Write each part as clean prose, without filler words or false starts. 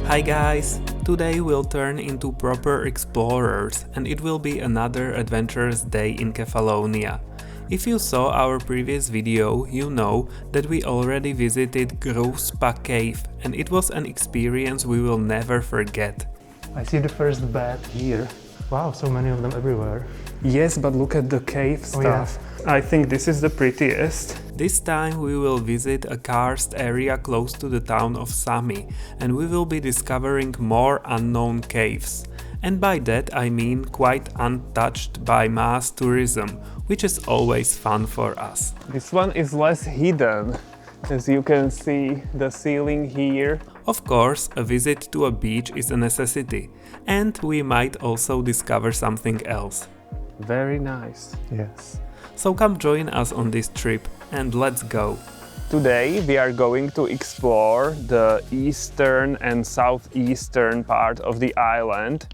Hi guys! Today we'll turn into proper explorers and it will be another adventurous day in Kefalonia. If you saw our previous video, you know that we already visited Spa cave and it was an experience we will never forget. I see the first bed here. Wow, so many of them everywhere. Yes, but look at the cave stuff. I think this is the prettiest. This time we will visit a karst area close to the town of Sami and we will be discovering more unknown caves. And by that I mean quite untouched by mass tourism, which is always fun for us. This one is less hidden. As you can see, the ceiling here. Of course, a visit to a beach is a necessity, and we might also discover something else. Very nice. Yes. So come join us on this trip and let's go! Today we are going to explore the eastern and southeastern part of the island.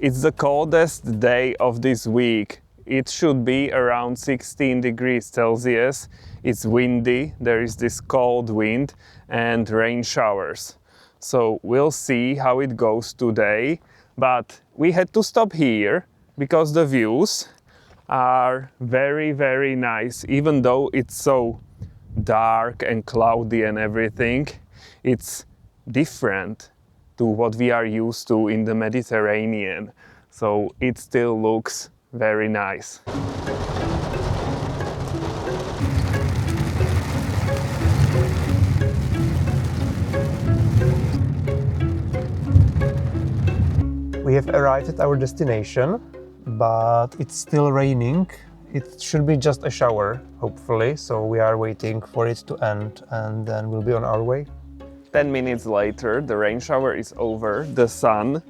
It's the coldest day of this week. It should be around 16 degrees Celsius. It's windy, there is this cold wind and rain showers. So we'll see how it goes today. But we had to stop here because the views are very nice. Even though it's so dark and cloudy and everything, it's different to what we are used to in the Mediterranean. So it still looks very nice. We have arrived at our destination, but it's still raining. It should be just a shower, hopefully, so we are waiting for it to end and then we'll be on our way. 10 minutes later, the rain shower is over, the sun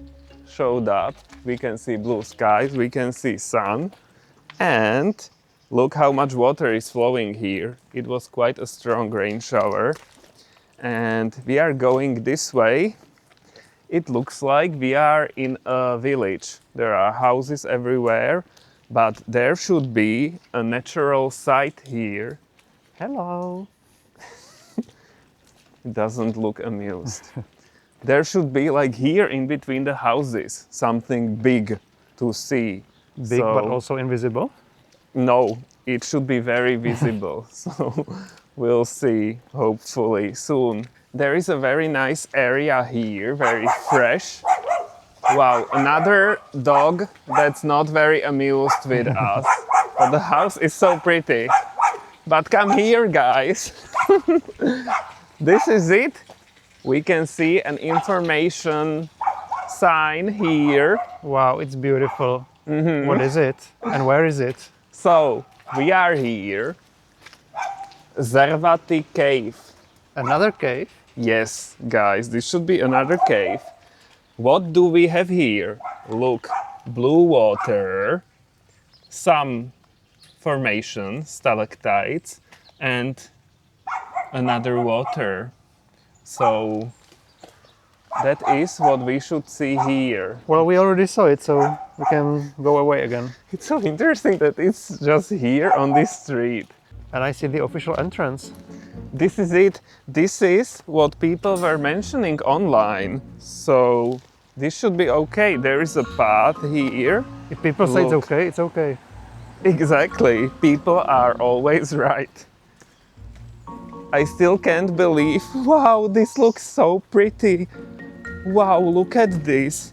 showed up, we can see blue skies, we can see sun, and look how much water is flowing here. It was quite a strong rain shower, and we are going this way. It looks like we are in a village. There are houses everywhere, but there should be a natural site here. Hello! It doesn't look amused. There should be, like here in between the houses, something big to see. Big but also invisible? No, it should be very visible. So we'll see, hopefully, soon. There is a very nice area here, very fresh. Wow, another dog that's not very amused with us. But the house is so pretty. But come here, guys. This is it. We can see an information sign here. Wow, it's beautiful. What is it? And where is it? So, we are here. Zervati cave. Another cave? Yes, guys, this should be another cave. What do we have here? Look, blue water, some formation, stalactites, and another water. So that is what we should see here. Well, we already saw it, so we can go away again. It's so interesting that it's just here on this street. And I see the official entrance. This is it. This is what people were mentioning online. So this should be okay. There is a path here. If people say it's Look. okay, it's okay. Exactly. People are always right. I still can't believe. Wow, this looks so pretty. Wow, look at this.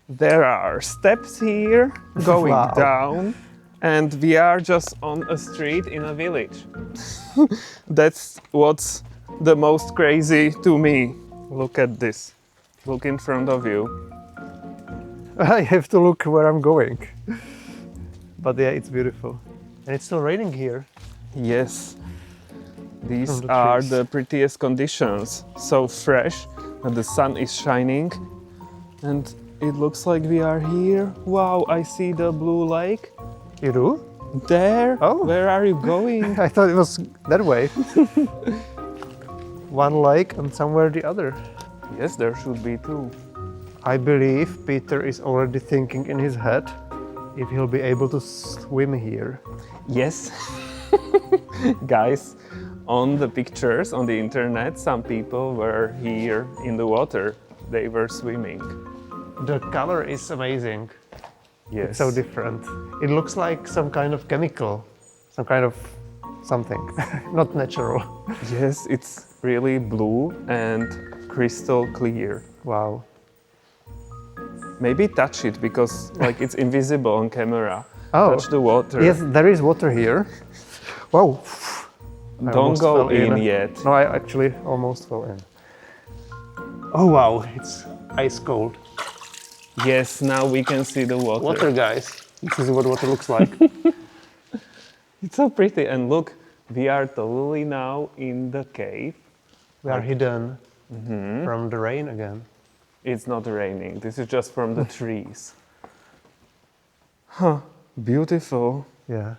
There are steps here going Wow. down. And we are just on a street in a village. That's what's the most crazy to me. Look at this. Look in front of you. I have to look where I'm going. But yeah, it's beautiful. And it's still raining here. Yes. These From the are trees. the prettiest conditions. So fresh, and the sun is shining. And it looks like we are here. Wow, I see the blue lake. You do? There? Oh. Where are you going? I thought it was that way. One lake and somewhere the other. Yes, there should be two. I believe Peter is already thinking in his head if he'll be able to swim here. Yes. Guys, on the pictures on the internet, some people were here in the water. they were swimming. The color is amazing. Yes. It's so different. It looks like some kind of chemical, some kind of something, not natural. Yes, it's really blue and crystal clear. Wow. Maybe touch it because like it's invisible on camera. Oh. Touch the water. Yes, there is water here. Wow. I Don't almost go fell in yet. No, I actually almost fell in. Oh wow, it's ice cold. Yes, now we can see the water. Water, guys. This is what water looks like. It's so pretty. And look, we are totally now in the cave. We are hidden from the rain again. It's not raining. This is just from the trees. Huh, beautiful. Yeah.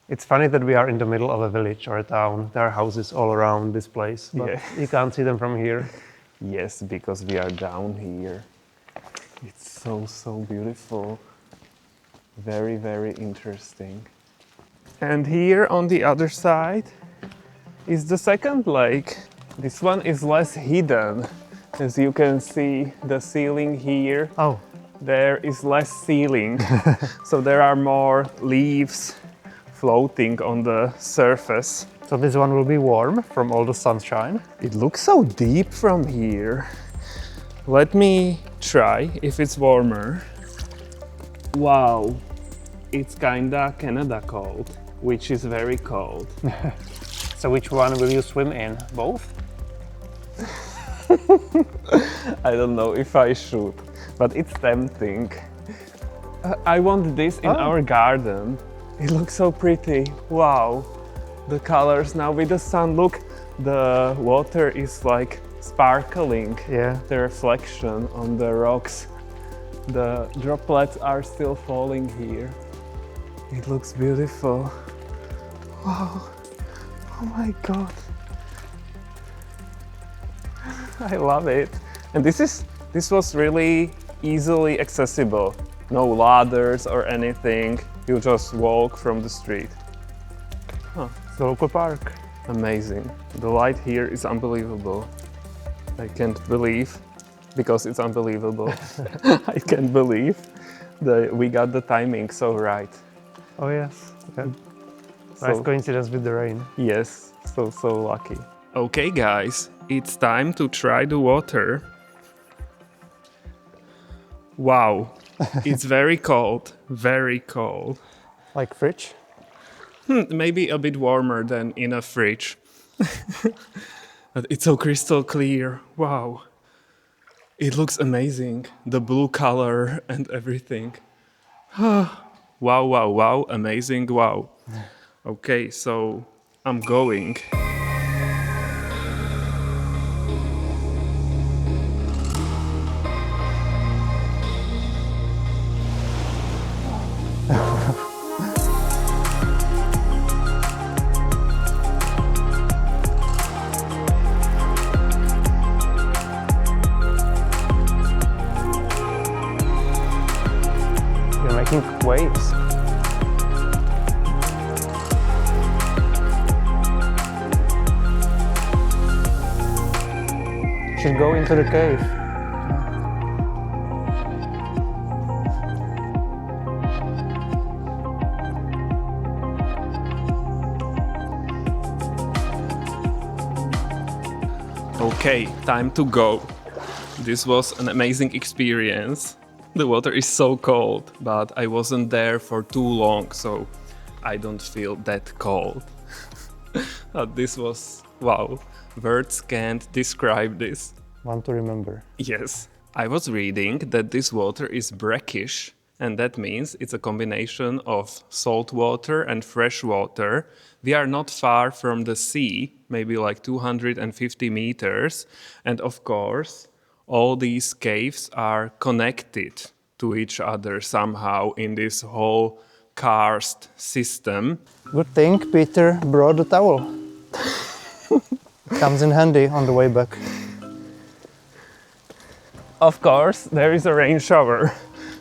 It's funny that we are in the middle of a village or a town. There are houses all around this place, but Yeah. you can't see them from here. Yes, because we are down here. It's so, so beautiful. Very, very interesting. And here on the other side is the second lake. This one is less hidden. As you can see, the ceiling here, Oh, there is less ceiling. So there are more leaves floating on the surface. so this one will be warm from all the sunshine. It looks so deep from here. Let me try if it's warmer. Wow, it's kinda Canada cold, which is very cold. So which one will you swim in? Both? I don't know if I should, but it's tempting. I want this in our garden. It looks so pretty. Wow, the colors now with the sun. Look, the water is like sparkling. Yeah. The reflection on the rocks. The droplets are still falling here. It looks beautiful. Wow. Oh my God. I love it. And this was really easily accessible. No ladders or anything. You just walk from the street. It's the local park. Amazing. The light here is unbelievable. I can't believe, because it's unbelievable. I can't believe that we got the timing so right. Oh yes. Yeah. Nice So, coincidence with the rain. yes, so lucky. Okay guys, it's time to try the water. Wow, it's very cold, very cold. Like fridge? Maybe a bit warmer than in a fridge. But it's so crystal clear, wow. It looks amazing, the blue color and everything. Wow, wow, wow, amazing, wow. Okay, so I'm going. You're making waves. Should go into the cave. Okay, time to go. This was an amazing experience. The water is so cold, but I wasn't there for too long, so I don't feel that cold. This was, wow, words can't describe this. One to remember. Yes, I was reading that this water is brackish, and that means it's a combination of salt water and fresh water. We are not far from the sea, maybe like 250 meters, and of course, all these caves are connected to each other somehow in this whole karst system. Good thing Peter brought the towel. Comes in handy on the way back. Of course, there is a rain shower,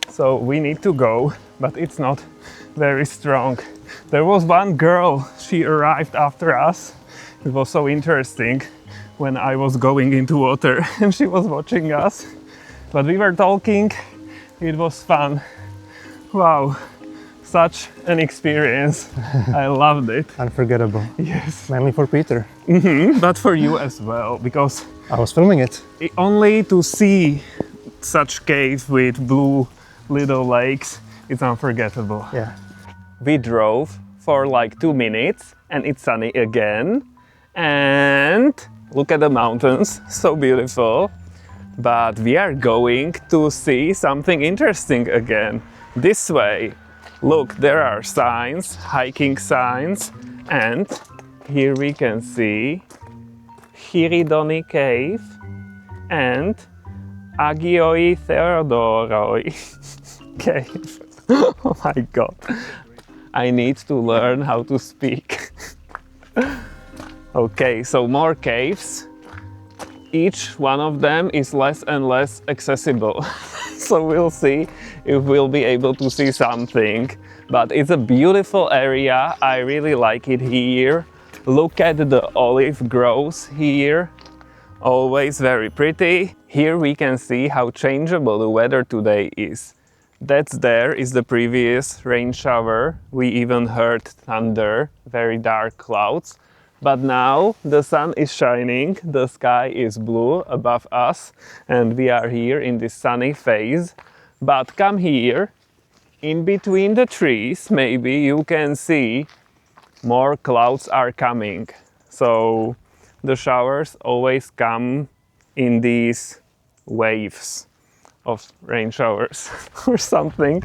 so we need to go, but it's not very strong. There was one girl, she arrived after us. It was so interesting when I was going into water and she was watching us But we were talking, it was fun. Wow, such an experience. I loved it. Unforgettable. Yes. Mainly for Peter. But for you as well, because I was filming it. only to see such cave with blue little lakes, it's unforgettable. Yeah. We drove for like 2 minutes and it's sunny again. And look at the mountains, so beautiful. But we are going to see something interesting again. This way. Look, there are signs, hiking signs, and here we can see Chiridoni Cave and Agioi Theodoroi Cave. Oh my god, I need to learn how to speak. Okay, so more caves. Each one of them is less and less accessible. So we'll see if we'll be able to see something. But it's a beautiful area. I really like it here. Look at the olive groves here. Always very pretty. Here we can see how changeable the weather today is. That's there is the previous rain shower. We even heard thunder, very dark clouds. But now the sun is shining, the sky is blue above us, and we are here in this sunny phase. But come here, in between the trees, maybe you can see more clouds are coming. So the showers always come in these waves of rain showers or something.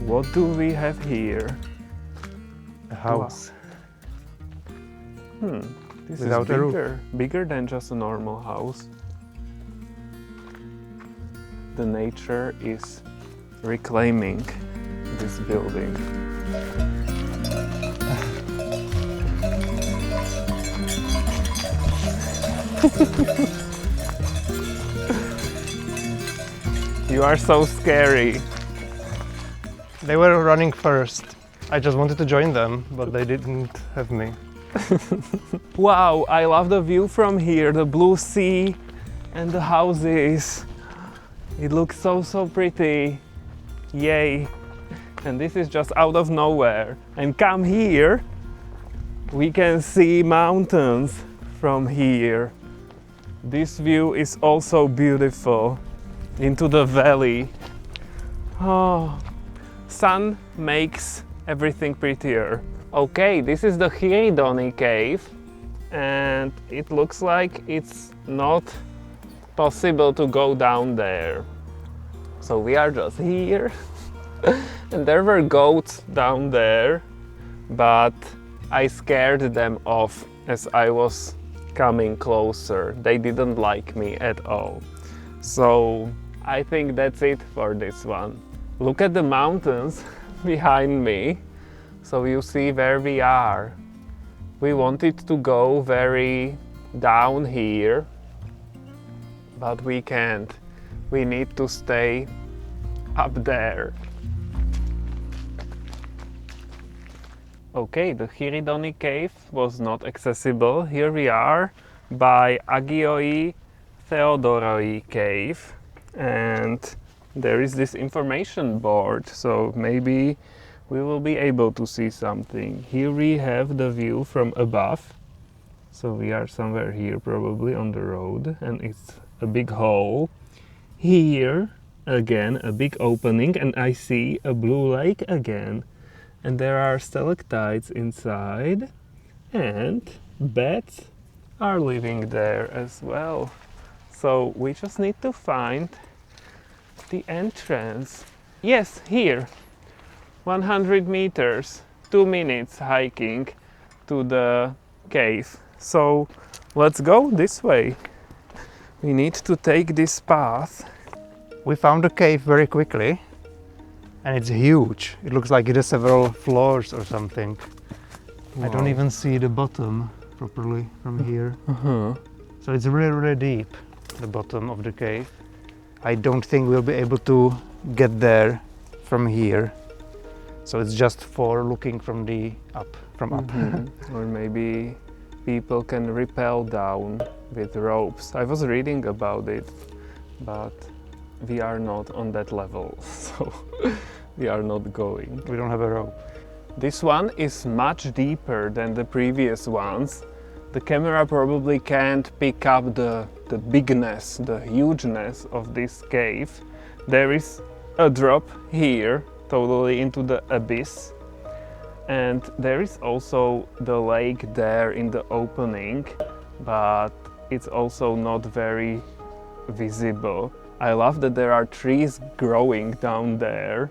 What do we have here? A house. This Without is a roof. bigger than just a normal house. The nature is reclaiming this building. You are so scary. They were running first. I just wanted to join them, but they didn't have me. Wow, I love the view from here, the blue sea and the houses. It looks so pretty. Yay. And this is just out of nowhere. And come here, we can see mountains from here. This view is also beautiful into the valley. Oh, sun makes everything prettier. Okay, this is the Chiridoni cave and it looks like it's not possible to go down there. So we are just here and there were goats down there, but I scared them off as I was coming closer. They didn't like me at all. So I think that's it for this one. Look at the mountains behind me, so you see where we are. We wanted to go very down here, but we can't. We need to stay up there. Okay, the Chiridoni cave was not accessible. Here we are by Agioi Theodoroi cave, and there is this information board, so maybe we will be able to see something. Here we have the view from above, so we are somewhere here probably on the road, and it's a big hole. Here again a big opening, and I see a blue lake again, and there are stalactites inside, and bats are living there as well. So we just need to find the entrance. Yes, here. 100 meters, 2 minutes hiking to the cave. So let's go this way. We need to take this path. We found the cave very quickly and it's huge. It looks like it has several floors or something. Wow. I don't even see the bottom properly from here. So it's really deep, the bottom of the cave. I don't think we'll be able to get there from here. So it's just for looking from up. Or maybe people can rappel down with ropes. I was reading about it, but we are not on that level, so we are not going. We don't have a rope. This one is much deeper than the previous ones. The camera probably can't pick up the bigness, the hugeness of this cave. There is a drop here, totally into the abyss. And there is also the lake there in the opening, but it's also not very visible. I love that there are trees growing down there,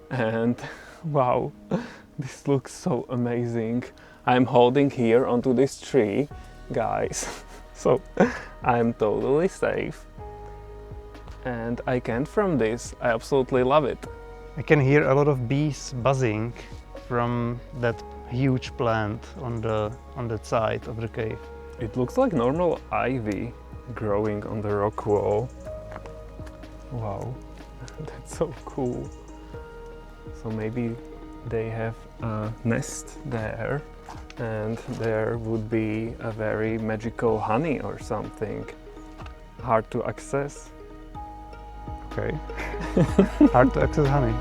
and wow, this looks so amazing. I'm holding here onto this tree, guys, so I'm totally safe. And I can't from this. I absolutely love it. I can hear a lot of bees buzzing from that huge plant on that side of the cave. It looks like normal ivy growing on the rock wall. Wow, that's so cool. So maybe they have a nest there, and there would be a very magical honey or something. Hard to access. Okay. Hard to access honey.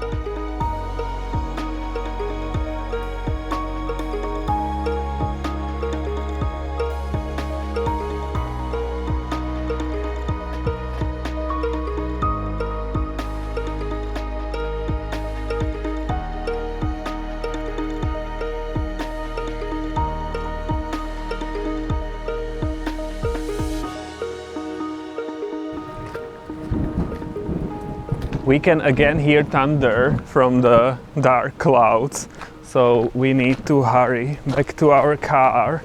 We can again hear thunder from the dark clouds, so we need to hurry back to our car.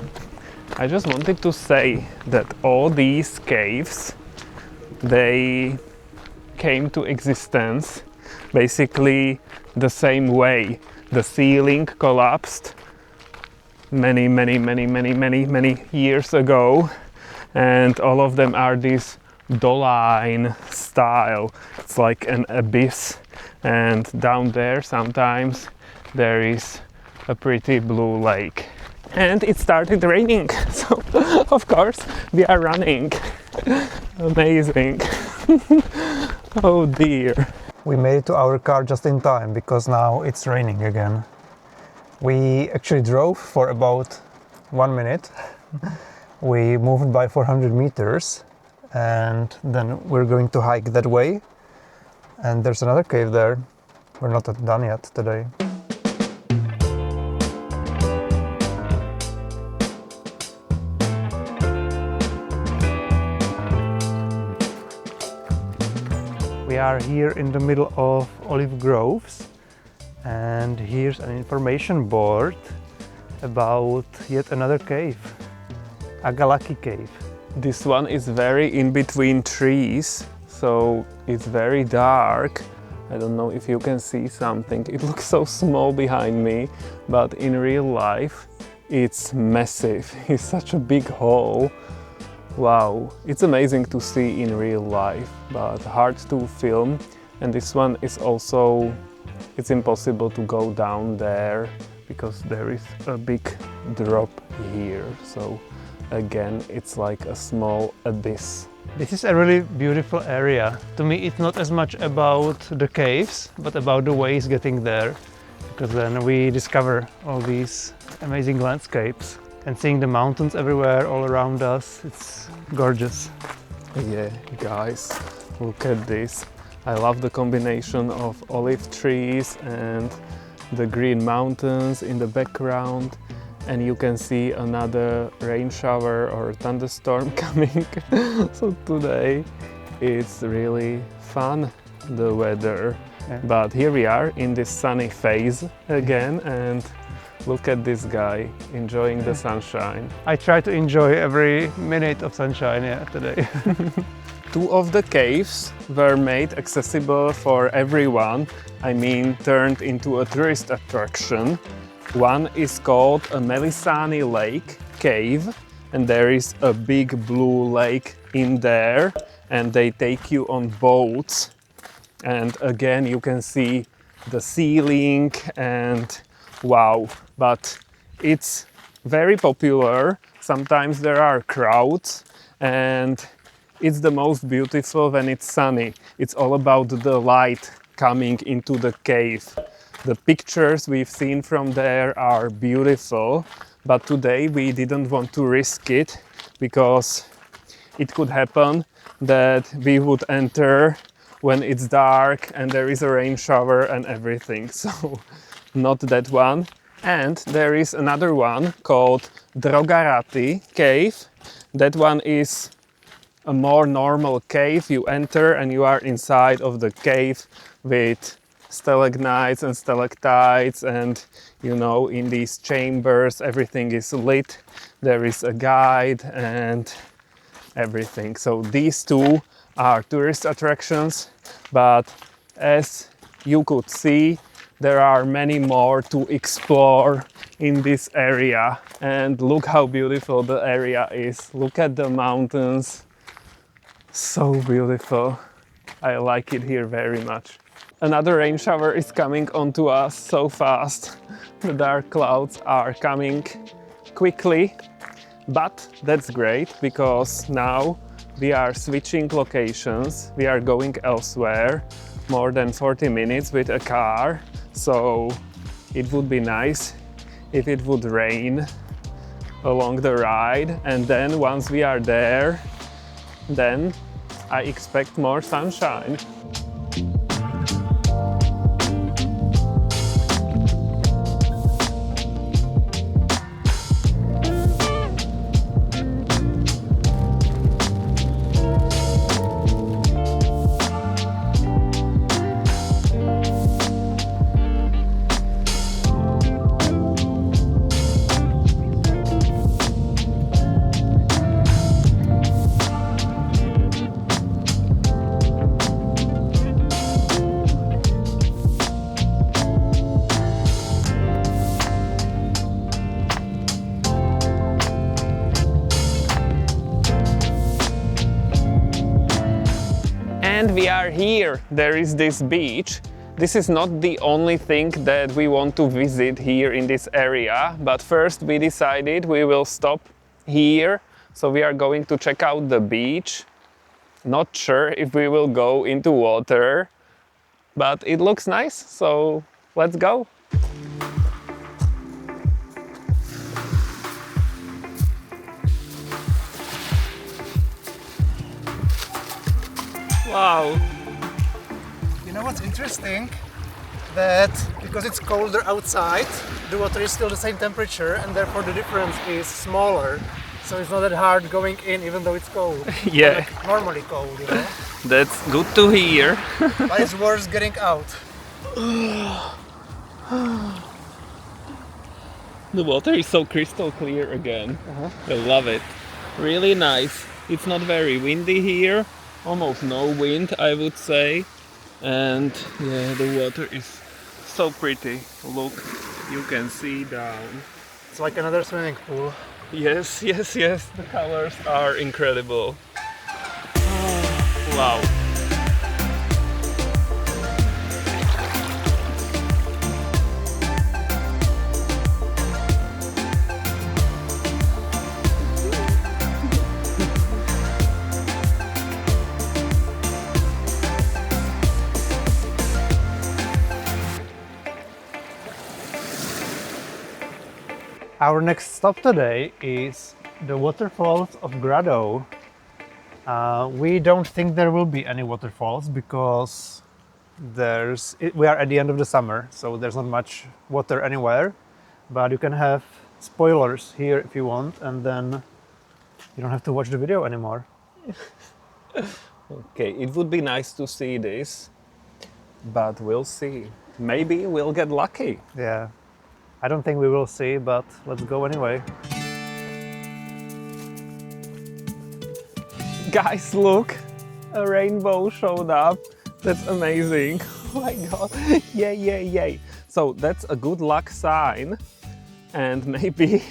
I just wanted to say that all these caves, they came to existence basically the same way. The ceiling collapsed many years ago, and all of them are this dolline style. It's like an abyss, and down there sometimes there is a pretty blue lake. And it started raining, so of course we are running. Amazing. Oh dear. We made it to our car just in time because now it's raining again. We actually drove for about 1 minute. We moved by 400 meters, and then we're going to hike that way. And there's another cave there. We're not done yet today. We are here in the middle of olive groves, and here's an information board about yet another cave, Agalaki cave. This one is very in between trees, so it's very dark. I don't know if you can see something. It looks so small behind me, but in real life it's massive. It's such a big hole. Wow, it's amazing to see in real life, but hard to film. And this one is also, it's impossible to go down there because there is a big drop here. So again, it's like a small abyss. This is a really beautiful area. To me, it's not as much about the caves, but about the ways getting there, because then we discover all these amazing landscapes. And seeing the mountains everywhere all around us, it's gorgeous. Yeah, guys, look at this. I love the combination of olive trees and the green mountains in the background. And you can see another rain shower or thunderstorm coming. So today it's really fun, the weather. Yeah. But here we are in this sunny phase again, and look at this guy enjoying the sunshine. I try to enjoy every minute of sunshine today. Two of the caves were made accessible for everyone. I mean, turned into a tourist attraction. One is called a Melisani Lake cave, and there is a big blue lake in there, and they take you on boats. And again, you can see the ceiling, and wow, but it's very popular. Sometimes there are crowds, and it's the most beautiful when it's sunny. It's all about the light coming into the cave. The pictures we've seen from there are beautiful, but today we didn't want to risk it because it could happen that we would enter when it's dark and there is a rain shower and everything. So not that one. And there is another one called Drogarati cave. That one is a more normal cave. You enter and you are inside of the cave with stalagmites and stalactites, and you know, in these chambers everything is lit. There is a guide and everything. So these two are tourist attractions, but as you could see, there are many more to explore in this area. And look how beautiful the area is. Look at the mountains. So beautiful. I like it here very much. Another rain shower is coming onto us so fast. The dark clouds are coming quickly, but that's great because now we are switching locations. We are going elsewhere, more than 40 minutes with a car. So it would be nice if it would rain along the ride, and then once we are there, then I expect more sunshine. And we are here. There is this beach. This is not the only thing that we want to visit here in this area, but first we decided we will stop here. So we are going to check out the beach. Not sure if we will go into water, but it looks nice, so let's go. Wow. You know what's interesting? That because it's colder outside, the water is still the same temperature, and therefore the difference is smaller. So it's not that hard going in, even though it's cold. Yeah. Like normally cold, you know? That's good to hear. But it's worse getting out. The water is so crystal clear again. I love it. Really nice. It's not very windy here. Almost no wind, I would say. And yeah, the water is so pretty. Look, you can see down. It's like another swimming pool. Yes, yes, yes. The colors are incredible. Wow. Our next stop today is the waterfalls of Grado. We don't think there will be any waterfalls because we are at the end of the summer, so there's not much water anywhere. But you can have spoilers here if you want, and then you don't have to watch the video anymore. Okay, it would be nice to see this, but we'll see. Maybe we'll get lucky. Yeah, I don't think we will see, but let's go anyway. Guys, look! A rainbow showed up. That's amazing. Oh my god. Yay, yay, yay. So that's a good luck sign. And maybe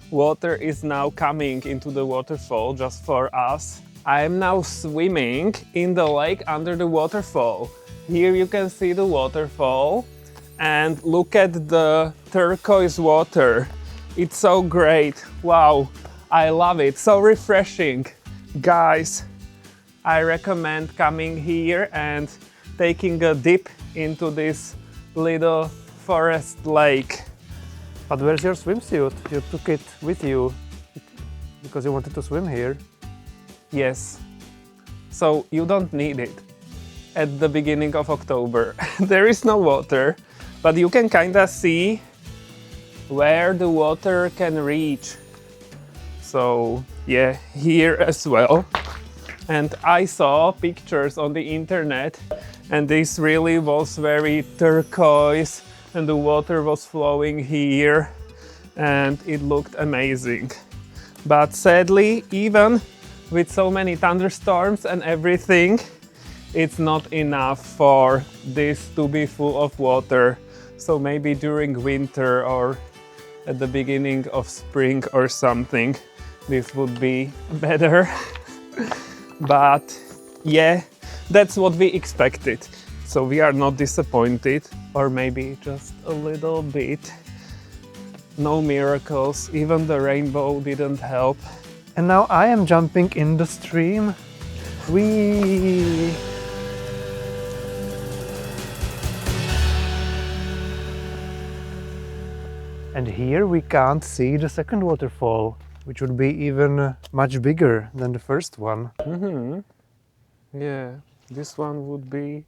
water is now coming into the waterfall just for us. I am now swimming in the lake under the waterfall. Here you can see the waterfall and look at the turquoise water. It's so great. Wow, I love it. So refreshing. Guys, I recommend coming here and taking a dip into this little forest lake. But where's your swimsuit? You took it with you because you wanted to swim here. Yes, so you don't need it at the beginning of October. There is no water, but you can kinda see where the water can reach. So yeah, here as well. And I saw pictures on the internet and this really was very turquoise and the water was flowing here and it looked amazing. But sadly, even with so many thunderstorms and everything, it's not enough for this to be full of water. So maybe during winter or at the beginning of spring or something, this would be better. But yeah, that's what we expected. So we are not disappointed, or maybe just a little bit. No miracles, even the rainbow didn't help. And now I am jumping in the stream. Whee! And here we can't see the second waterfall, which would be even much bigger than the first one. Yeah, this one would be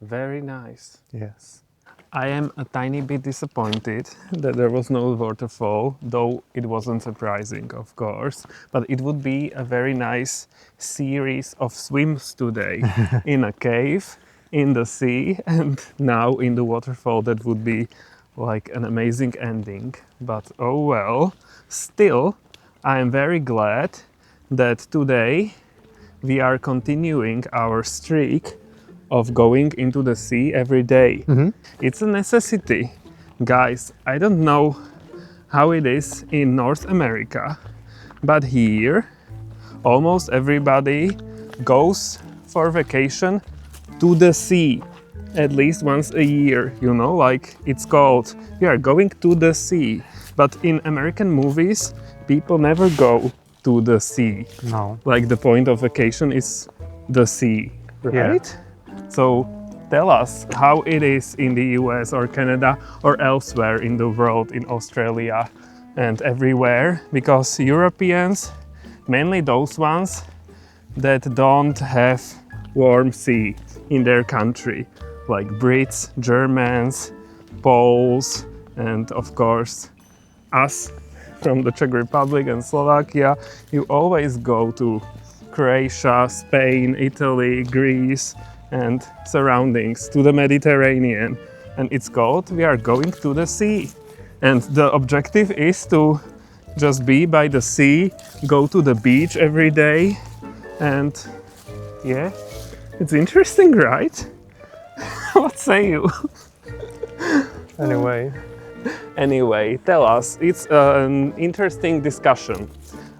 very nice. Yes. I am a tiny bit disappointed that there was no waterfall, though it wasn't surprising, of course. But it would be a very nice series of swims today in a cave, in the sea, and now in the waterfall. That would be like an amazing ending. But oh well, still, I am very glad that today we are continuing our streak of going into the sea every day. It's a necessity. Guys, I don't know how it is in North America, but here almost everybody goes for vacation to the sea at least once a year, you know, like it's called, we are going to the sea. But in American movies, people never go to the sea. No. Like the point of vacation is the sea, right? Yeah. So tell us how it is in the US or Canada or elsewhere in the world, in Australia and everywhere, because Europeans, mainly those ones that don't have warm sea in their country, like Brits, Germans, Poles, and of course us from the Czech Republic and Slovakia, you always go to Croatia, Spain, Italy, Greece and surroundings, to the Mediterranean. And it's called, we are going to the sea. And the objective is to just be by the sea, go to the beach every day. And yeah, it's interesting, right? What say you? Anyway, tell us. It's an interesting discussion,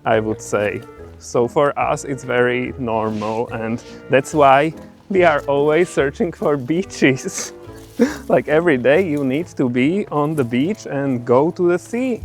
I would say. So for us, it's very normal, and that's why we are always searching for beaches. Like every day, you need to be on the beach and go to the sea.